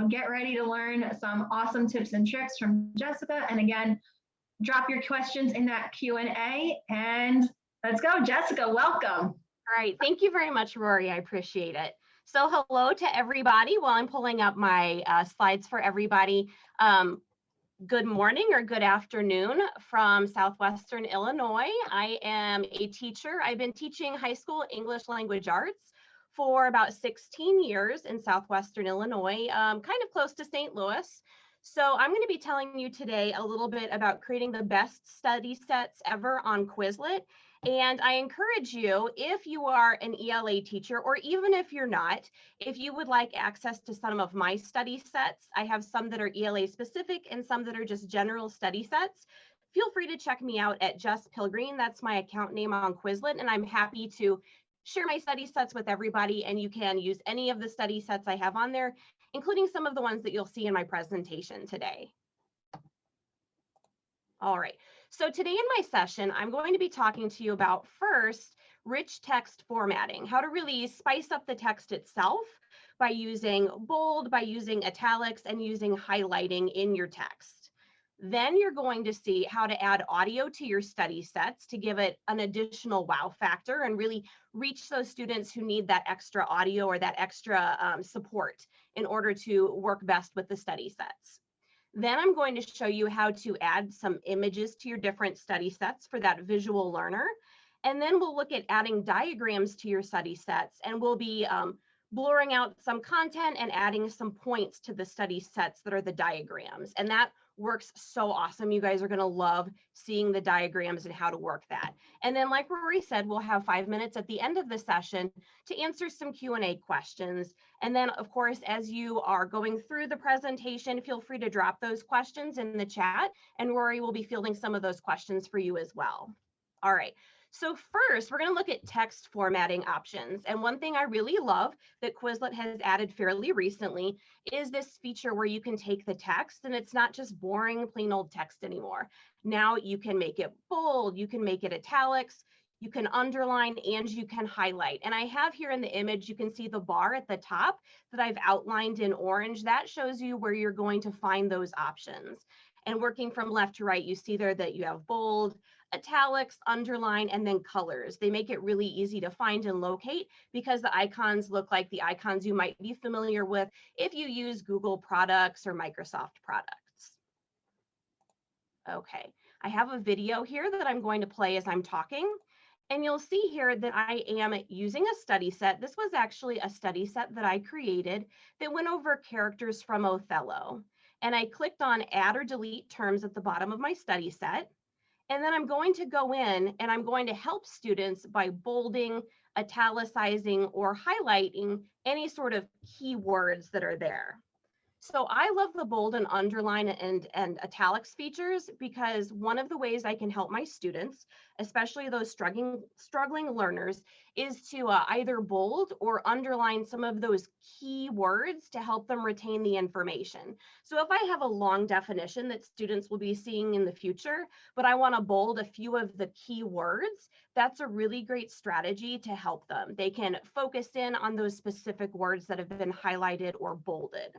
So get ready to learn some awesome tips and tricks from Jessica. And again, drop your questions in that Q&A and let's go. Jessica, welcome. All right, thank you very much, Rory. I appreciate it. So hello to everybody. While I'm pulling up my slides for everybody, good morning or good afternoon from Southwestern Illinois. I am a teacher. I've been teaching high school English language arts for about 16 years in Southwestern Illinois, kind of close to St. Louis. So I'm going to be telling you today a little bit about creating the best study sets ever on Quizlet. And I encourage you, if you are an ELA teacher, or even if you're not, if you would like access to some of my study sets, I have some that are ELA specific and some that are just general study sets. Feel free to check me out at Just Pilgreen. That's my account name on Quizlet, and I'm happy to share my study sets with everybody, and you can use any of the study sets I have on there, including some of the ones that you'll see in my presentation today. All right, so today in my session, I'm going to be talking to you about first, rich text formatting, how to really spice up the text itself by using bold, by using italics, and using highlighting in your text. Then you're going to see how to add audio to your study sets to give it an additional wow factor and really reach those students who need that extra audio or that extra support in order to work best with the study sets. Then I'm going to show you how to add some images to your different study sets for that visual learner. And then we'll look at adding diagrams to your study sets, and we'll be blurring out some content and adding some points to the study sets that are the diagrams. And that works so awesome. You guys are going to love seeing the diagrams and how to work that. And then, like Rory said, we'll have 5 minutes at the end of the session to answer some Q&A questions. And then, of course, as you are going through the presentation, feel free to drop those questions in the chat, and Rory will be fielding some of those questions for you as well. All right. So first, we're going to look at text formatting options. And one thing I really love that Quizlet has added fairly recently is this feature where you can take the text and it's not just boring, plain old text anymore. Now you can make it bold, you can make it italics, you can underline, and you can highlight. And I have here in the image, you can see the bar at the top that I've outlined in orange. That shows you where you're going to find those options. And working from left to right, you see there that you have bold, italics, underline, and then colors. They make it really easy to find and locate because the icons look like the icons you might be familiar with if you use Google products or Microsoft products. Okay, I have a video here that I'm going to play as I'm talking. And you'll see here that I am using a study set. This was actually a study set that I created that went over characters from Othello. And I clicked on add or delete terms at the bottom of my study set. And then I'm going to go in and I'm going to help students by bolding, italicizing, or highlighting any sort of keywords that are there. So I love the bold and underline and italics features because one of the ways I can help my students, especially those struggling learners, is to either bold or underline some of those key words to help them retain the information. So if I have a long definition that students will be seeing in the future, but I want to bold a few of the key words, that's a really great strategy to help them. They can focus in on those specific words that have been highlighted or bolded.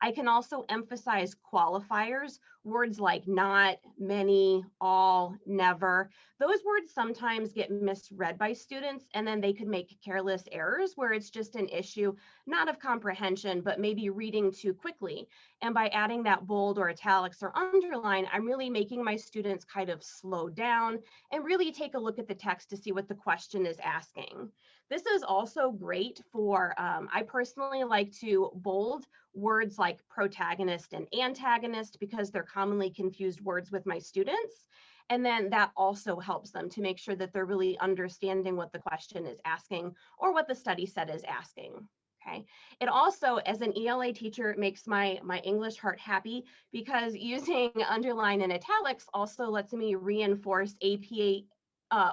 I can also emphasize qualifiers, words like not, many, all, never. Those words sometimes get misread by students, and then they could make careless errors where it's just an issue, not of comprehension, but maybe reading too quickly. And by adding that bold or italics or underline, I'm really making my students kind of slow down and really take a look at the text to see what the question is asking. This is also great for, I personally like to bold words like protagonist and antagonist because they're commonly confused words with my students. And then that also helps them to make sure that they're really understanding what the question is asking or what the study set is asking. Okay. It also, as an ELA teacher, makes my English heart happy because using underline and italics also lets me reinforce APA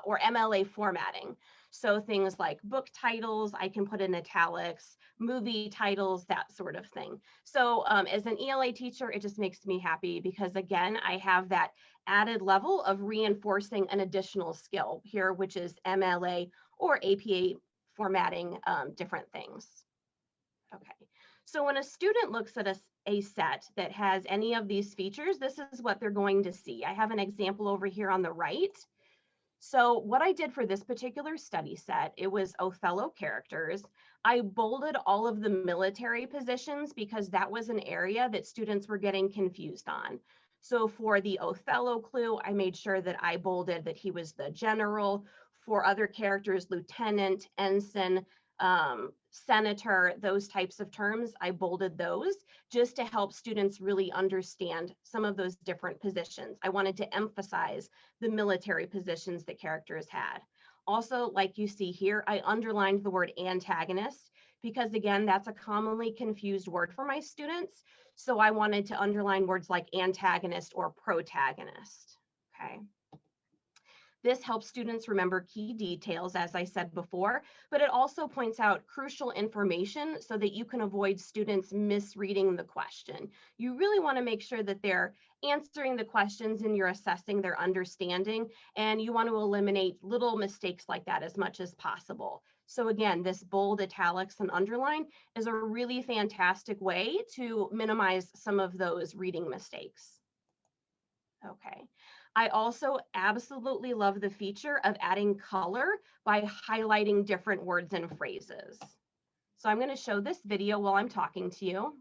or MLA formatting. So things like book titles, I can put in italics, movie titles, that sort of thing. So as an ELA teacher, it just makes me happy because, again, I have that added level of reinforcing an additional skill here, which is MLA or APA formatting different things. Okay, So when a student looks at a set that has any of these features, this is what they're going to see. I have an example over here on the right. So what I did for this particular study set, it was Othello characters. I bolded all of the military positions because that was an area that students were getting confused on. So for the Othello clue, I made sure that I bolded that he was the general. For other characters, lieutenant, ensign, senator, those types of terms, I bolded those just to help students really understand some of those different positions. I wanted to emphasize the military positions that characters had. Also, like you see here, I underlined the word antagonist because again, that's a commonly confused word for my students. So I wanted to underline words like antagonist or protagonist, okay? This helps students remember key details, as I said before, but it also points out crucial information so that you can avoid students misreading the question. You really want to make sure that they're answering the questions and you're assessing their understanding, and you want to eliminate little mistakes like that as much as possible. So again, this bold, italics, and underline is a really fantastic way to minimize some of those reading mistakes. Okay. I also absolutely love the feature of adding color by highlighting different words and phrases. So I'm going to show this video while I'm talking to you.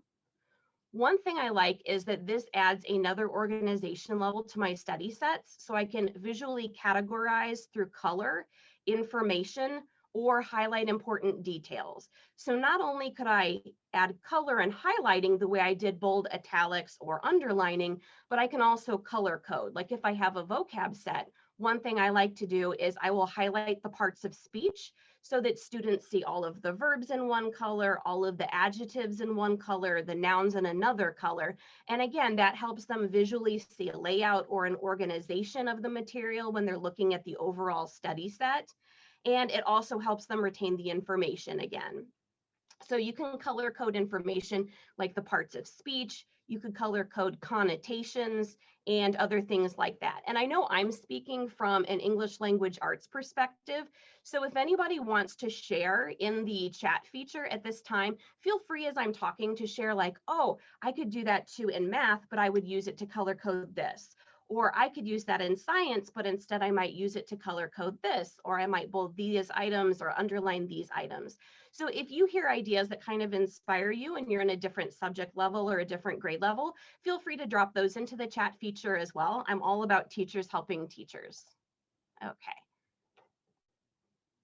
One thing I like is that this adds another organization level to my study sets, so I can visually categorize through color, information, or highlight important details. So not only could I add color and highlighting the way I did bold, italics, or underlining, but I can also color code. Like if I have a vocab set, one thing I like to do is I will highlight the parts of speech so that students see all of the verbs in one color, all of the adjectives in one color, the nouns in another color. And again, that helps them visually see a layout or an organization of the material when they're looking at the overall study set. And it also helps them retain the information again. So you can color code information like the parts of speech, you could color code connotations and other things like that. And I know I'm speaking from an English language arts perspective. So if anybody wants to share in the chat feature at this time, feel free as I'm talking to share like, oh, I could do that too in math, but I would use it to color code this. Or I could use that in science, but instead I might use it to color code this, or I might bold these items or underline these items. So if you hear ideas that kind of inspire you and you're in a different subject level or a different grade level, feel free to drop those into the chat feature as well. I'm all about teachers helping teachers. Okay.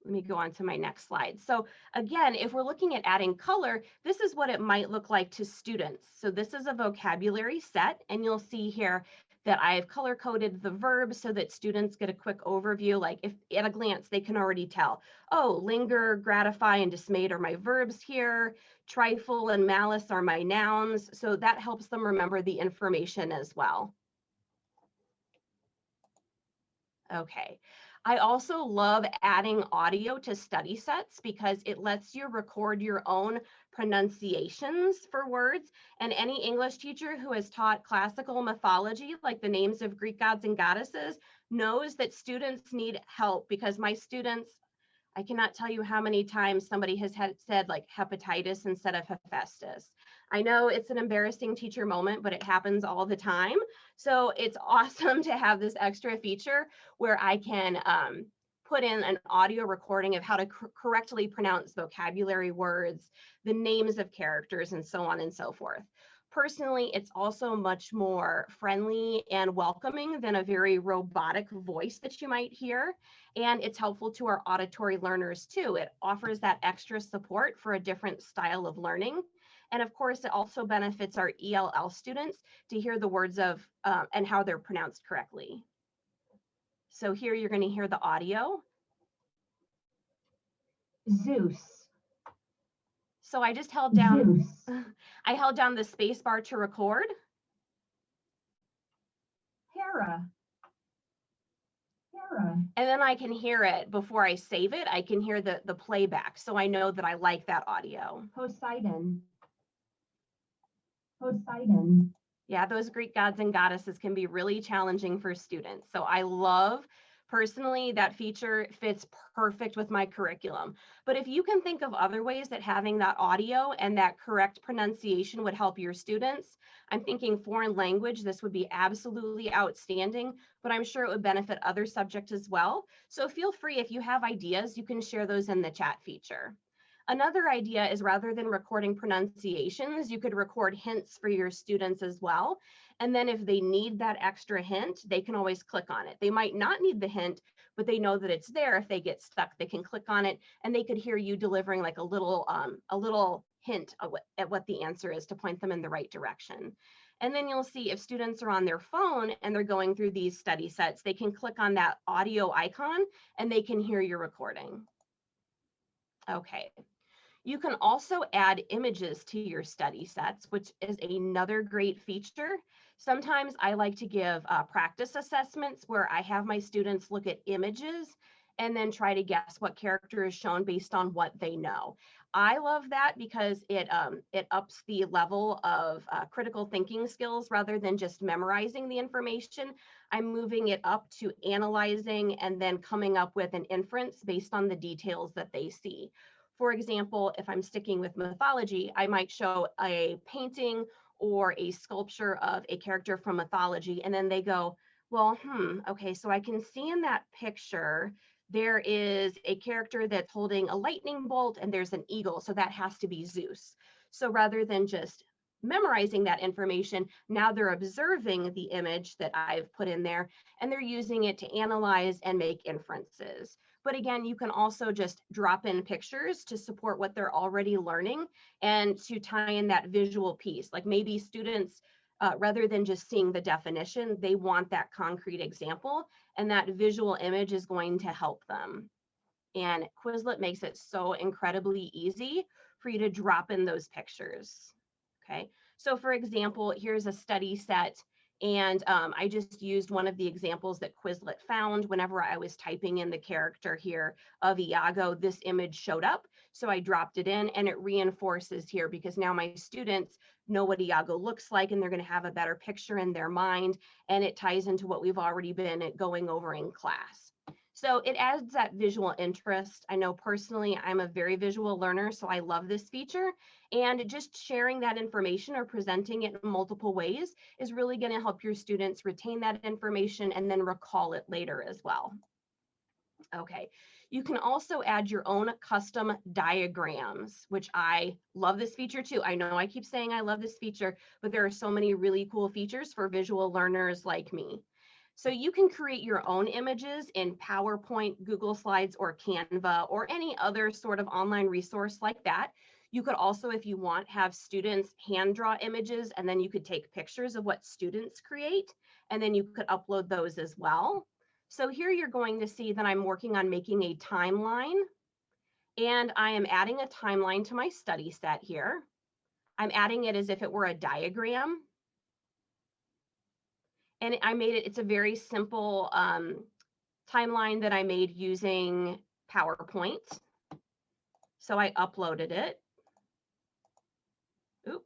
Let me go on to my next slide. So again, if we're looking at adding color, this is what it might look like to students. So this is a vocabulary set, and you'll see here that I've color coded the verbs so that students get a quick overview. Like if at a glance, they can already tell, oh, linger, gratify, and dismayed are my verbs here. Trifle and malice are my nouns. So that helps them remember the information as well. Okay. I also love adding audio to study sets because it lets you record your own pronunciations for words. And any English teacher who has taught classical mythology, like the names of Greek gods and goddesses, knows that students need help because my students, I cannot tell you how many times somebody has said like hepatitis instead of Hephaestus. I know it's an embarrassing teacher moment, but it happens all the time. So it's awesome to have this extra feature where I can put in an audio recording of how to correctly pronounce vocabulary words, the names of characters, and so on and so forth. Personally, it's also much more friendly and welcoming than a very robotic voice that you might hear. And it's helpful to our auditory learners too. It offers that extra support for a different style of learning. And of course, it also benefits our ELL students to hear the words of and how they're pronounced correctly. So here you're going to hear the audio. Zeus. So I just held down, Zeus. I held down the space bar to record. Hera. Hera. And then I can hear it before I save it. I can hear the playback. So I know that I like that audio. Poseidon. Poseidon. Yeah, those Greek gods and goddesses can be really challenging for students. So I love Personally, that feature fits perfect with my curriculum. But if you can think of other ways that having that audio and that correct pronunciation would help your students, I'm thinking foreign language, this would be absolutely outstanding, but I'm sure it would benefit other subjects as well. So feel free, if you have ideas, you can share those in the chat feature. Another idea is rather than recording pronunciations, you could record hints for your students as well. And then if they need that extra hint, they can always click on it. They might not need the hint, but they know that it's there. If they get stuck, they can click on it and they could hear you delivering like a little hint at what the answer is to point them in the right direction. And then you'll see if students are on their phone and they're going through these study sets, they can click on that audio icon and they can hear your recording. Okay. You can also add images to your study sets, which is another great feature. Sometimes I like to give practice assessments where I have my students look at images and then try to guess what character is shown based on what they know. I love that because it ups the level of critical thinking skills rather than just memorizing the information. I'm moving it up to analyzing and then coming up with an inference based on the details that they see. For example, if I'm sticking with mythology, I might show a painting or a sculpture of a character from mythology, and then they go, well, okay, so I can see in that picture, there is a character that's holding a lightning bolt and there's an eagle, so that has to be Zeus. So rather than just memorizing that information, now they're observing the image that I've put in there and they're using it to analyze and make inferences. But again, you can also just drop in pictures to support what they're already learning and to tie in that visual piece. Like maybe students, rather than just seeing the definition, they want that concrete example, and that visual image is going to help them. And Quizlet makes it so incredibly easy for you to drop in those pictures. Okay, so for example, here's a study set. And I just used one of the examples that Quizlet found. Whenever I was typing in the character here of Iago, this image showed up. So I dropped it in and it reinforces here because now my students know what Iago looks like and they're going to have a better picture in their mind. And it ties into what we've already been going over in class. So it adds that visual interest. I know personally, I'm a very visual learner, so I love this feature. And just sharing that information or presenting it in multiple ways is really going to help your students retain that information and then recall it later as well. Okay, you can also add your own custom diagrams, which I love this feature too. I know I keep saying I love this feature, but there are so many really cool features for visual learners like me. So you can create your own images in PowerPoint, Google Slides, or Canva, or any other sort of online resource like that. You could also, if you want, have students hand draw images, and then you could take pictures of what students create, and then you could upload those as well. So here you're going to see that I'm working on making a timeline, and I am adding a timeline to my study set here. I'm adding it as if it were a diagram. And I made it, it's a very simple timeline that I made using PowerPoint. So I uploaded it. Oops,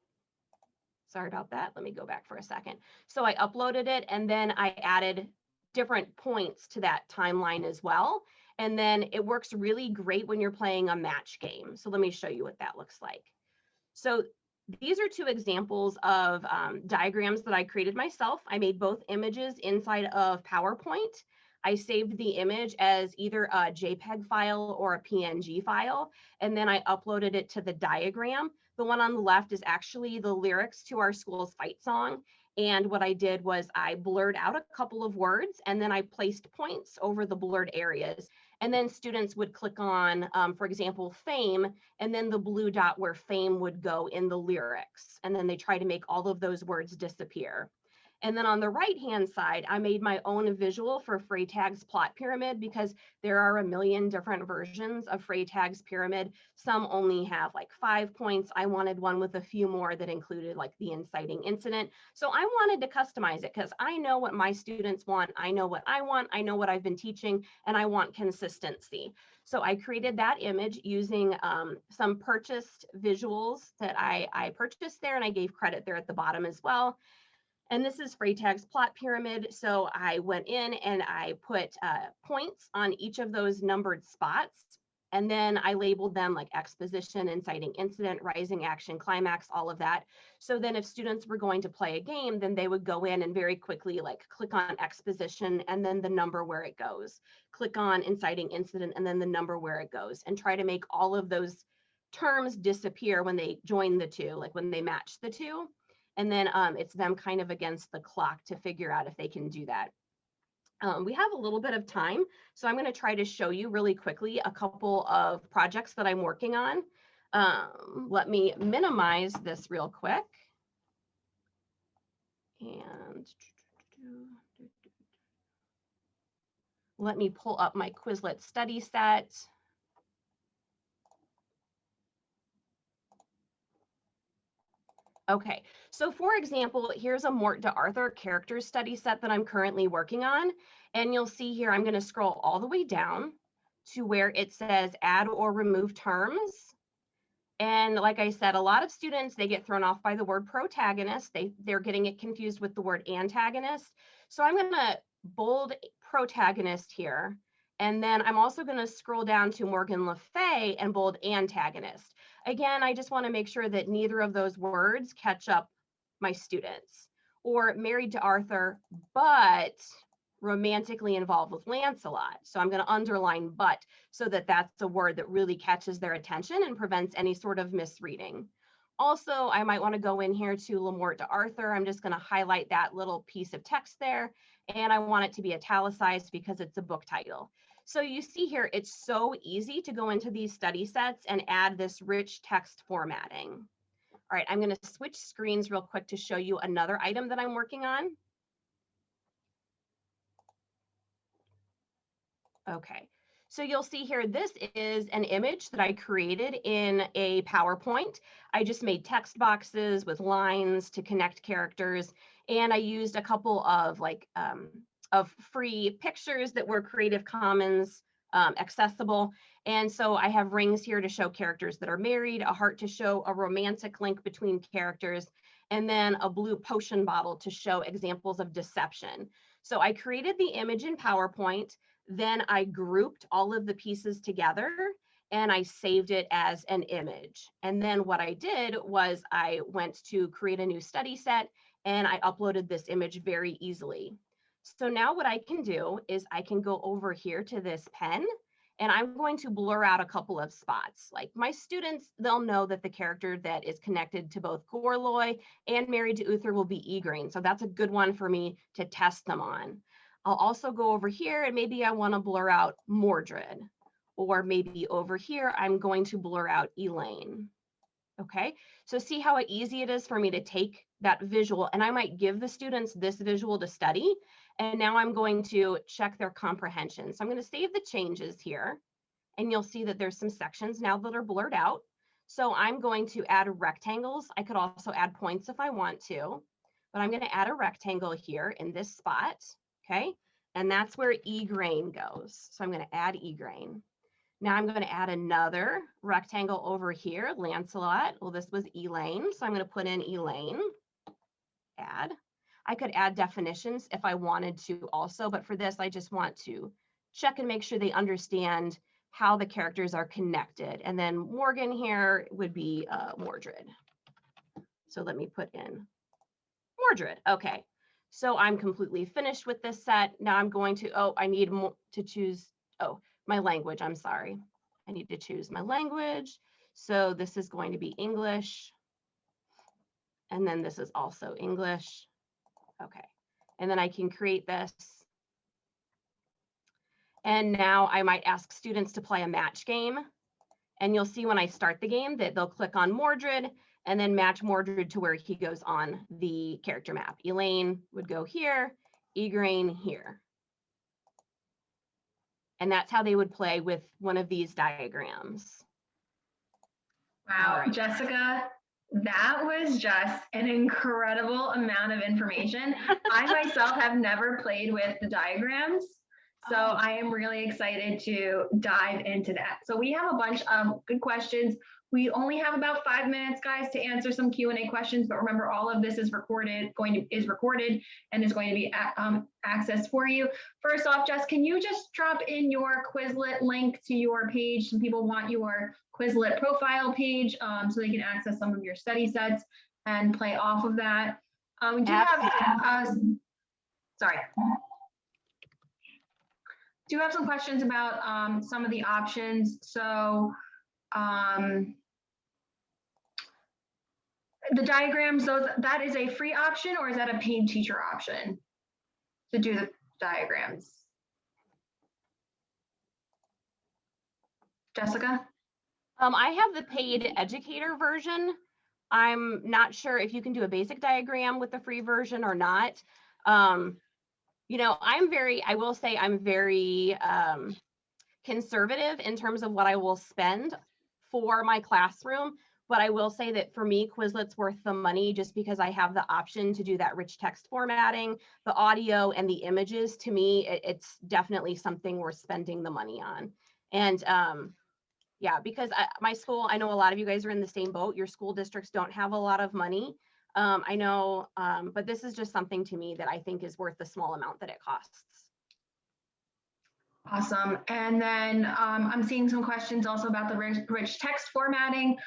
sorry about that. Let me go back for a second. So I uploaded it and then I added different points to that timeline as well. And then it works really great when you're playing a match game. So let me show you what that looks like. So these are two examples of diagrams that I created myself. I made both images inside of PowerPoint. I saved the image as either a JPEG file or a PNG file, and then I uploaded it to the diagram. The one on the left is actually the lyrics to our school's fight song. And what I did was I blurred out a couple of words and then I placed points over the blurred areas. And then students would click on, for example, fame, and then the blue dot where fame would go in the lyrics. And then they try to make all of those words disappear. And then on the right-hand side, I made my own visual for Freytag's plot pyramid because there are a million different versions of Freytag's pyramid. Some only have like 5 points. I wanted one with a few more that included like the inciting incident. So I wanted to customize it because I know what my students want. I know what I want. I know what I've been teaching, and I want consistency. So I created that image using some purchased visuals that I purchased there, and I gave credit there at the bottom as well. And this is Freytag's plot pyramid. So I went in and I put points on each of those numbered spots. And then I labeled them like exposition, inciting incident, rising action, climax, all of that. So then if students were going to play a game, then they would go in and very quickly like click on exposition and then the number where it goes. Click on inciting incident and then the number where it goes, and try to make all of those terms disappear when they join the two, like when they match the two. And then it's them kind of against the clock to figure out if they can do that. We have a little bit of time, so I'm going to try to show you really quickly a couple of projects that I'm working on. Let me minimize this real quick. And let me pull up my Quizlet study set. Okay, so for example, here's a Mort d'Arthur characters study set that I'm currently working on. And you'll see here, I'm going to scroll all the way down to where it says add or remove terms. And like I said, a lot of students, they get thrown off by the word protagonist. They're getting it confused with the word antagonist. So I'm going to bold protagonist here. And then I'm also going to scroll down to Morgan Le Fay and bold antagonist. Again, I just want to make sure that neither of those words catch up my students. Or married to Arthur, but romantically involved with Lancelot. So I'm going to underline but so that that's a word that really catches their attention and prevents any sort of misreading. Also, I might want to go in here to Le Mort d'Arthur. I'm just going to highlight that little piece of text there. And I want it to be italicized because it's a book title. So you see here, it's so easy to go into these study sets and add this rich text formatting. All right, I'm going to switch screens real quick to show you another item that I'm working on. Okay, so you'll see here, this is an image that I created in a PowerPoint. I just made text boxes with lines to connect characters, and I used a couple of of free pictures that were Creative Commons accessible. And so I have rings here to show characters that are married, a heart to show a romantic link between characters, and then a blue potion bottle to show examples of deception. So I created the image in PowerPoint, then I grouped all of the pieces together and I saved it as an image. And then what I did was I went to create a new study set and I uploaded this image very easily. So now what I can do is I can go over here to this pen and I'm going to blur out a couple of spots. Like my students, they'll know that the character that is connected to both Gorloy and married to Uther will be Igraine. So that's a good one for me to test them on. I'll also go over here and maybe I want to blur out Mordred, or maybe over here, I'm going to blur out Elaine. Okay, so see how easy it is for me to take that visual, and I might give the students this visual to study, and now I'm going to check their comprehension. So I'm going to save the changes here, and you'll see that there's some sections now that are blurred out. So I'm going to add rectangles. I could also add points if I want to, but I'm going to add a rectangle here in this spot. Okay, and that's where Igraine goes. So I'm going to add Igraine. Now I'm going to add another rectangle over here, Lancelot. Well, this was Elaine, so I'm going to put in Elaine. Add. I could add definitions if I wanted to also, but for this, I just want to check and make sure they understand how the characters are connected. And then Morgan here would be Mordred. So let me put in Mordred. Okay. So I'm completely finished with this set. Now I'm going to, I need to choose, my language, I'm sorry. I need to choose my language. So this is going to be English. And then this is also English. Okay. And then I can create this. And now I might ask students to play a match game. And you'll see when I start the game that they'll click on Mordred and then match Mordred to where he goes on the character map. Elaine would go here, Igraine here. And that's how they would play with one of these diagrams. Wow, Right. Jessica, that was just an incredible amount of information. I myself have never played with the diagrams, so I am really excited to dive into that. So we have a bunch of good questions We only have about 5 minutes, guys, to answer some Q&A questions, but remember, all of this is recorded and is going to be accessed for you. First off, Jess, can you just drop in your Quizlet link to your page? Some people want your Quizlet profile page so they can access some of your study sets and play off of that. We do have, sorry. Do have some questions about some of the options. So the diagrams, that is a free option, or is that a paid teacher option to do the diagrams? Jessica? I have the paid educator version. I'm not sure if you can do a basic diagram with the free version or not. You know, I will say I'm very conservative in terms of what I will spend for my classroom. But I will say that for me, Quizlet's worth the money just because I have the option to do that rich text formatting, the audio, and the images. To me, it's definitely something worth spending the money on. And yeah, because my school, I know a lot of you guys are in the same boat. Your school districts don't have a lot of money. I know, but this is just something to me that I think is worth the small amount that it costs. Awesome. And then I'm seeing some questions also about the rich text formatting.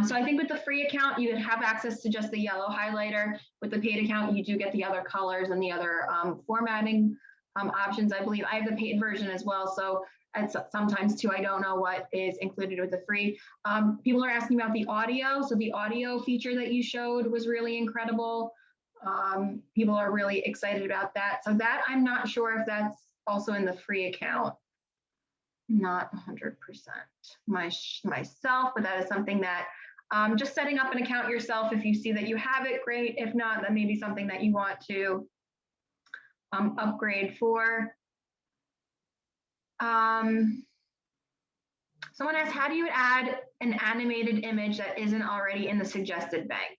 So I think with the free account, you would have access to just the yellow highlighter. With the paid account, you do get the other colors and the other formatting options. I believe I have the paid version as well. So it's sometimes too, I don't know what is included with the free. People are asking about the audio. So the audio feature that you showed was really incredible. People are really excited about that. So that I'm not sure if that's also in the free account. Not 100% myself, but that is something that just setting up an account yourself. If you see that you have it, great. If not, that may be something that you want to upgrade for. Someone asked, how do you add an animated image that isn't already in the suggested bank?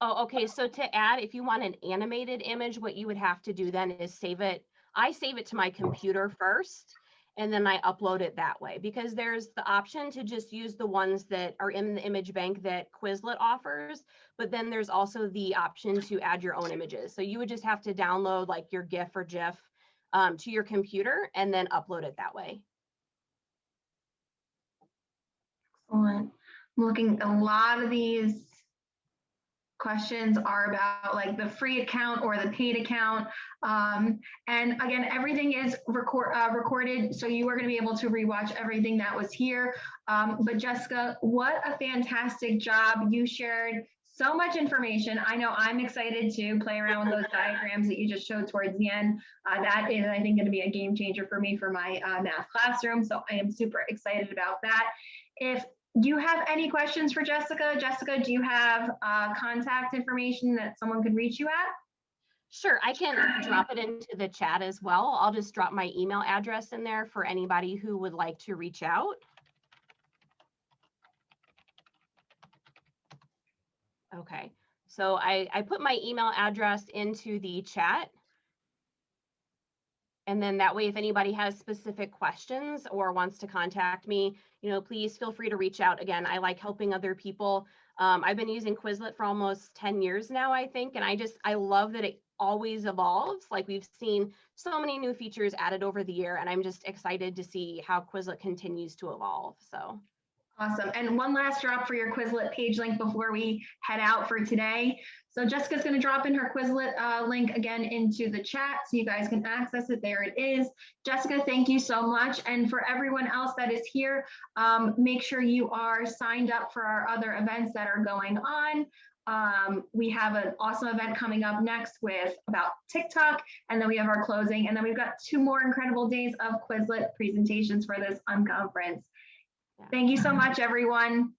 Oh, okay. So to add, if you want an animated image, what you would have to do then is save it. I save it to my computer first, and then I upload it that way, because there's the option to just use the ones that are in the image bank that Quizlet offers, but then there's also the option to add your own images. So you would just have to download like your GIF or GIF to your computer and then upload it that way. Excellent. I'm looking, a lot of these questions are about like the free account or the paid account. And again, everything is recorded, so you are going to be able to rewatch everything that was here. But Jessica, what a fantastic job. You shared so much information. I know I'm excited to play around with those diagrams that you just showed towards the end. That is, I think, going to be a game changer for me for my math classroom. So I am super excited about that. If you have any questions for Jessica? Jessica, do you have contact information that someone could reach you at? Sure, I can drop it into the chat as well. I'll just drop my email address in there for anybody who would like to reach out. Okay, so I put my email address into the chat. And then that way, if anybody has specific questions or wants to contact me, you know, please feel free to reach out. Again, I like helping other people. I've been using Quizlet for almost 10 years now, I think. And I love that it always evolves. Like we've seen so many new features added over the year, and I'm just excited to see how Quizlet continues to evolve. So. Awesome. And one last drop for your Quizlet page link before we head out for today. So Jessica's going to drop in her Quizlet link again into the chat so you guys can access it. There it is. Jessica, thank you so much. And for everyone else that is here, make sure you are signed up for our other events that are going on. We have an awesome event coming up next with about TikTok, and then we have our closing, and then we've got 2 more incredible days of Quizlet presentations for this Unconference. Thank you so much, everyone.